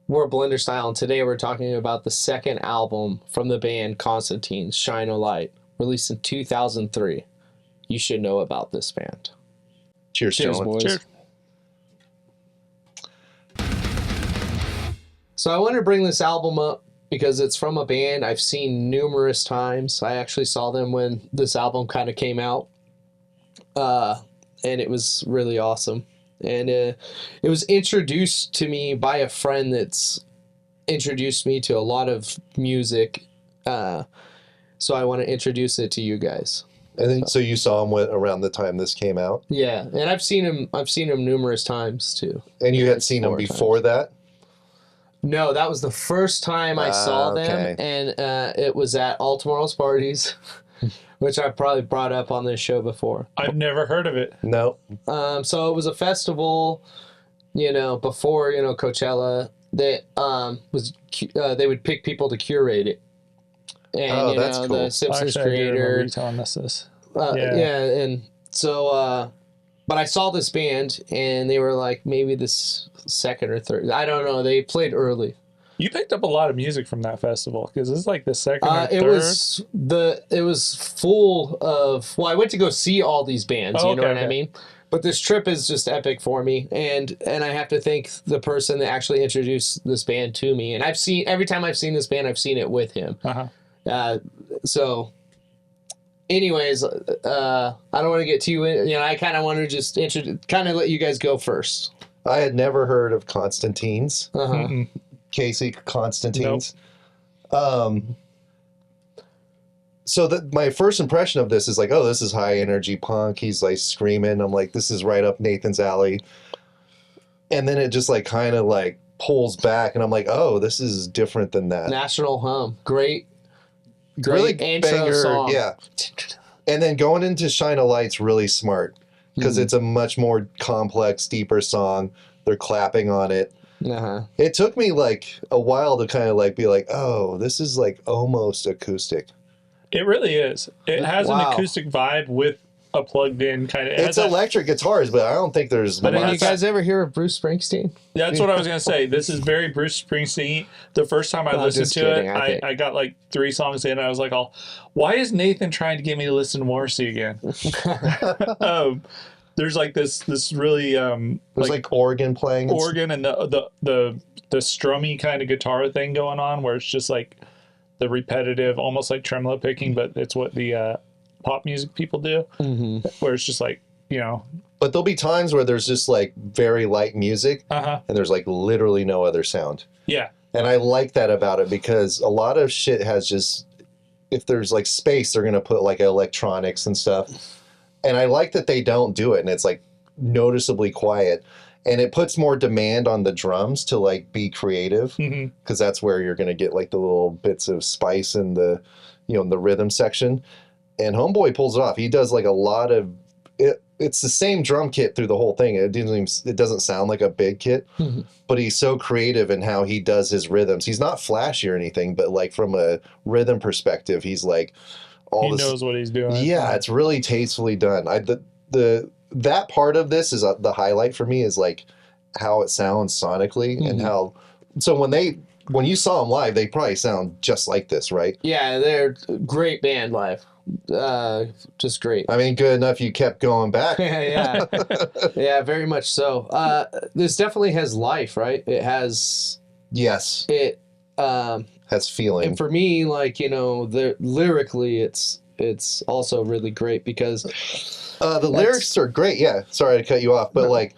We're Blenderstyle, and today we're talking about the second album from the band Constantines, Shine a Light, released in 2003. You should know about this band. Cheers, Cheers, gentlemen. boys. Cheers. So I wanted to bring this album up because it's from a band I've seen numerous times. I actually saw them when this album kind of came out, and it was really awesome. And it was introduced to me by a friend that's introduced me to a lot of music. So I want to introduce it to you guys. And then, so you saw him around the time this came out, Yeah, and I've seen him. I've seen him numerous times too. and you had seen him before that. No, that was the first time I saw them, okay. and it was at All Tomorrow's Parties, which I've probably brought up on this show before. I've never heard of it. No, So it was a festival, before Coachella. That they would pick people to curate it, and that's cool. the Simpsons Actually, I do remember creator. you telling us this. Yeah, and so, but I saw this band, and they were like maybe this second or third. I don't know. They played early. You picked up a lot of music from that festival because it's like the second or It third. it was full of. Well, I went to go see all these bands. Oh, You know okay, what I okay. mean? But this trip is just epic for me, and I have to thank the person that actually introduced this band to me. And every time I've seen this band, I've seen it with him. Uh-huh. So, anyways, I don't want to get too in. I kind of want to just kind of let you guys go first. I had never heard of Constantines. Uh-huh. Mm-mm. Casey Constantines. So my first impression of this is like, oh, this is high energy punk. He's like screaming. I'm like, this is right up Nathan's alley. And then it just like kind of like pulls back, and I'm like, oh, this is different than that. National Hum, great Really intro banger, song. yeah. And then going into Shine a Light's really smart because it's a much more complex, deeper song. They're clapping on it. Uh-huh. It took me like a while to kind of like be like, oh, this is like almost acoustic. It really is. It has Wow. an acoustic vibe with a plugged-in kind of. It's electric guitars, but I don't think there's But it Did has you guys ever hear of Bruce Springsteen? That's what I was gonna say. This is very Bruce Springsteen. The first time I No, listened just to kidding, it, I think. I got like 3 songs in, and I was like, "Oh, why is Nathan trying to get me to listen to Morrissey again?" There's like this really there's like organ playing. organ and the strummy kind of guitar thing going on, where it's just like the repetitive, almost like tremolo picking, but it's what the pop music people do, where it's just like But there'll be times where there's just like very light music, and there's like literally no other sound. yeah. And I like that about it because a lot of shit has just, if there's like space, they're going to put like electronics and stuff. And I like that they don't do it. And it's like noticeably quiet. And it puts more demand on the drums to like be creative because that's where you're going to get like the little bits of spice in the, in the rhythm section. And Homeboy pulls it off. He does like a lot of it. It's the same drum kit through the whole thing. It doesn't sound like a big kit, but he's so creative in how he does his rhythms. He's not flashy or anything, but like from a rhythm perspective, he's like He knows what he's doing. Yeah, it's really tastefully done. That part of this is the highlight for me is like how it sounds sonically and how. So when you saw them live, they probably sound just like this, right? Yeah, they're a great band live. Just great. I mean, good enough you kept going back. Yeah, yeah, very much so. This definitely has life, right? It has Yes, it. has feeling. And for me, like lyrically, it's also really great because The lyrics are great. Yeah, sorry to cut you off, but like,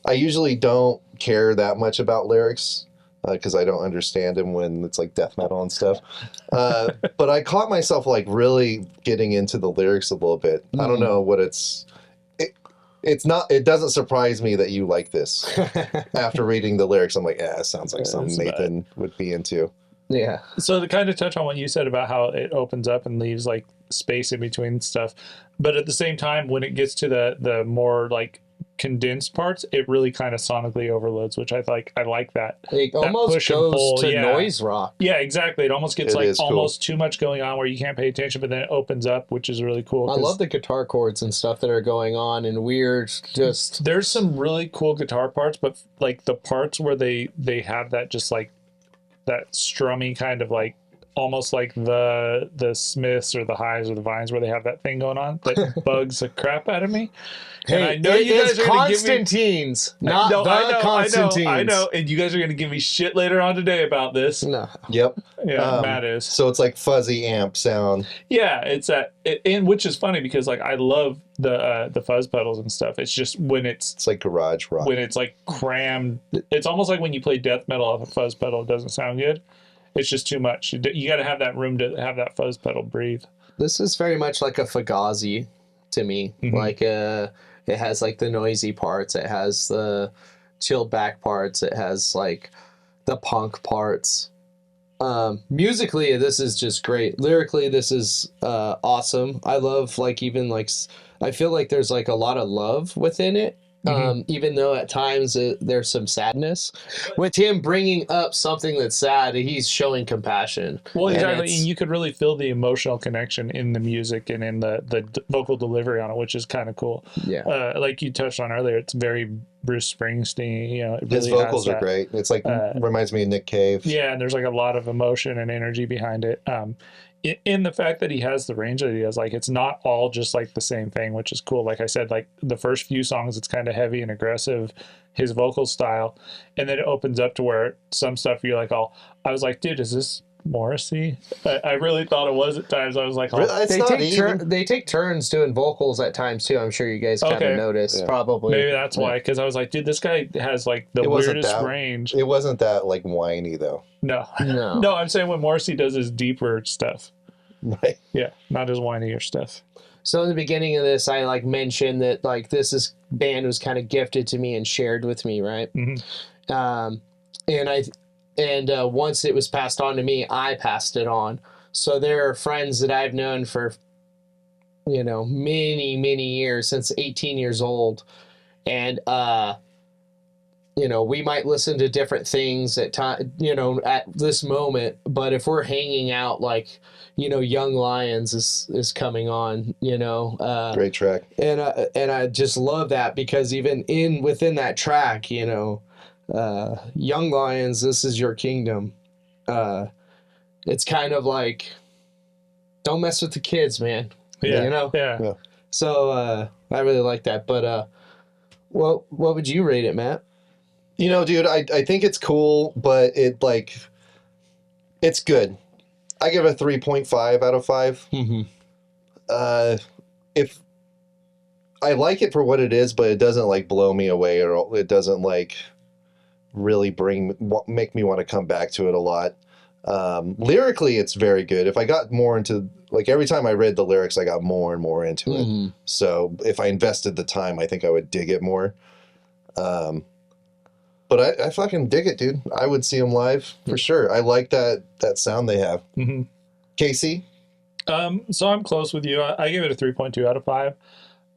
I usually don't care that much about lyrics because I don't understand them when it's like death metal and stuff. But I caught myself like really getting into the lyrics a little bit. I don't know what it's not. It doesn't surprise me that you like this. After reading the lyrics, I'm like, yeah, it sounds like something Nathan would be into. Yeah. So to kind of touch on what you said about how it opens up and leaves like space in between stuff, but at the same time, when it gets to the more like condensed parts, it really kind of sonically overloads, which I like that. It That almost push and goes pull, to yeah. noise rock. Yeah, exactly. It almost gets It like is cool. almost too much going on where you can't pay attention, but then it opens up, which is really cool. I 'cause love the guitar chords and stuff that are going on and weird just there's some really cool guitar parts, but like the parts where they have that just like that strummy kind of like almost like the Smiths or the Highs or the Vines where they have that thing going on that bugs the crap out of me. And Hey, I know it you guys is are going to give me Constantines, not no, the Constantines. I know, and you guys are going to give me shit later on today about this. No. Yep. Yeah, Matt is. So it's like fuzzy amp sound. Yeah, it's and which is funny because like I love the fuzz pedals and stuff. It's just when It's like garage rock. when it's like crammed, it's almost like when you play death metal off a fuzz pedal, it doesn't sound good. It's just too much. You got to have that room to have that fuzz pedal breathe. This is very much like a Fugazi to me. Like it has like the noisy parts, it has the chilled back parts, it has like the punk parts. Musically, this is just great. Lyrically, this is awesome. I love like even like I feel like there's like a lot of love within it. Even though at times there's some sadness, with him bringing up something that's sad, he's showing compassion. Well, And exactly, it's- and you could really feel the emotional connection in the music and in the vocal delivery on it, which is kind of cool. Yeah. Like you touched on earlier, it's very Bruce Springsteen. You know, it really His vocals has are that. great. It's like reminds me of Nick Cave. Yeah, and there's like a lot of emotion and energy behind it. In the fact that he has the range that he has, like it's not all just like the same thing, which is cool. Like I said, like the first few songs, it's kind of heavy and aggressive, his vocal style, and then it opens up to where some stuff you're like, oh, I was like, dude, is this Morrissey? I really thought it was at times. I was like, oh, It's not even. they take turns doing vocals at times too. I'm sure you guys kind Okay. of noticed. Yeah. Probably. maybe that's why. Because I was like, dude, this guy has like the It wasn't weirdest that- range. It wasn't that like whiny though. No, No. no, I'm saying when Morrissey does his deeper stuff. Right. Yeah, not his whinier stuff. So in the beginning of this, I like mentioned that like this band was kind of gifted to me and shared with me, right? And once it was passed on to me, I passed it on. So there are friends that I've known for, many years, since 18 years old, and we might listen to different things at time, at this moment. But if we're hanging out, like, Young Lions is coming on, Great track. and I just love that because even within that track, Young Lions, this is your kingdom. It's kind of like, don't mess with the kids, man. Yeah, Yeah. So I really like that. But what would you rate it, Matt? Dude, I think it's cool, but it's good. I give it a 3.5 out of 5. If I like it for what it is, but it doesn't like blow me away, or it doesn't like really make me want to come back to it a lot. Lyrically, it's very good. If I got more into, like, every time I read the lyrics, I got more and more into it. So if I invested the time, I think I would dig it more. But I fucking dig it, dude. I would see them live for sure. I like that sound they have. Casey? So I'm close with you. I give it a 3.2 out of 5.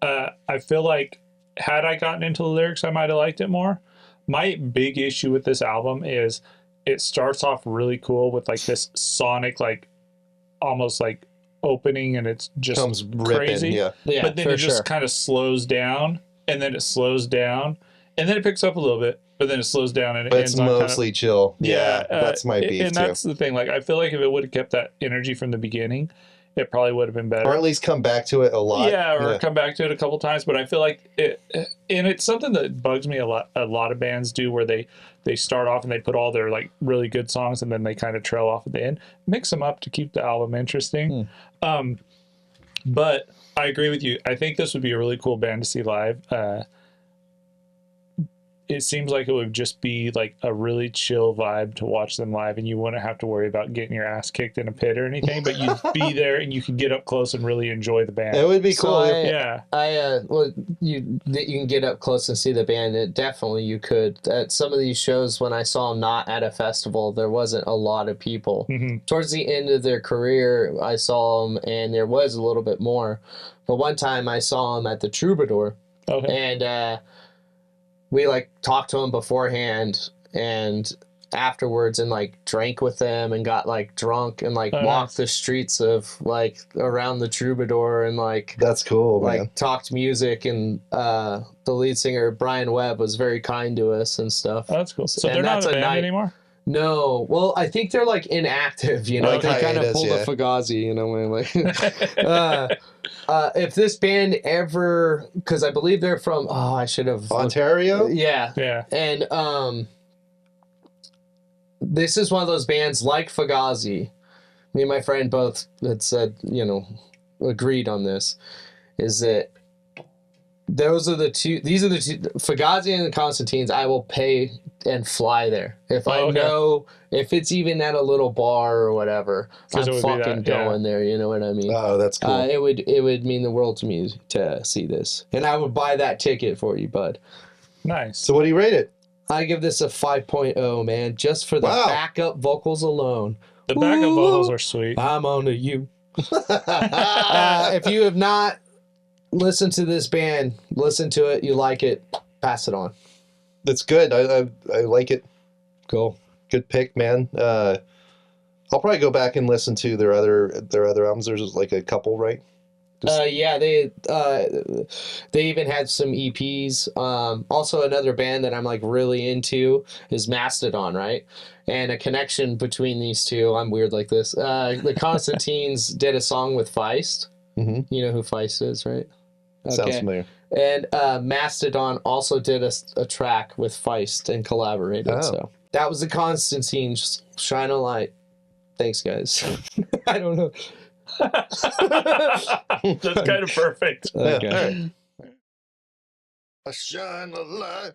I feel like had I gotten into the lyrics, I might have liked it more. My big issue with this album is it starts off really cool with like this sonic, like almost like opening, and it's just Comes crazy. ripping, yeah. But then for it just sure. kind of slows down, and then it slows down, and then it picks up a little bit, but then it slows down, and it But it's ends on kind of, mostly chill. Yeah, that's my beef, and too. that's the thing. Like, I feel like if it would have kept that energy from the beginning, it probably would have been better. Or at least come back to it a lot. Yeah, or come back to it a couple times. But I feel like and it's something that bugs me a lot. A lot of bands do, where they start off and they put all their like really good songs, and then they kind of trail off at the end. Mix them up to keep the album interesting. But I agree with you. I think this would be a really cool band to see live. It seems like it would just be like a really chill vibe to watch them live, and you wouldn't have to worry about getting your ass kicked in a pit or anything, but you'd be there and you could get up close and really enjoy the band. It would be cool. So Yeah. you can get up close and see the band. It definitely you could. At some of these shows, when I saw them not at a festival, there wasn't a lot of people. Towards the end of their career, I saw them, and there was a little bit more. But one time, I saw them at the Troubadour, Okay. and we like talked to them beforehand and afterwards and like drank with them and got like drunk and like walked the streets of like around the Troubadour and like That's cool, man. like talked music and the lead singer Brian Webb was very kind to us and stuff. Oh, that's cool. So And they're not that's a a band night- anymore? No, well, I think they're like inactive, you know. Like They kind of hiatus, pulled yeah. a Fugazi, you know. Like, if this band ever, because I believe they're from, I should have. Ontario? Yeah, Yeah. and this is one of those bands like Fugazi. Me and my friend both had said, you know, agreed on this. Is that those are the two? These are the two. Fugazi and the Constantines. I will pay and fly there if I okay. know if it's even at a little bar or whatever. 'Cause it I'm would be fucking that, yeah. going there. You know what I mean? Oh, that's cool. It would mean the world to me to see this, and I would buy that ticket for you, bud. Nice. So what do you rate it? I give this a 5.0, man, just for the Wow. backup vocals alone. The backup Ooh. vocals are sweet. I'm on to you. If you have not listened to this band, listen to it. You like it, pass it on. That's good. I like it. Cool. Good pick, man. I'll probably go back and listen to their other albums. There's like a couple, right? Yeah, they even had some EPs. Also, another band that I'm like really into is Mastodon, right? And a connection between these two. I'm weird like this. The Constantines did a song with Feist. Mm-hmm. You know who Feist is, right? Sounds familiar. And Mastodon also did a track with Feist and collaborated. Oh. So that was the Constantines. Shine a light. Thanks, guys. I don't know. That's kind of perfect. Okay. Yeah, all right. I shine a light.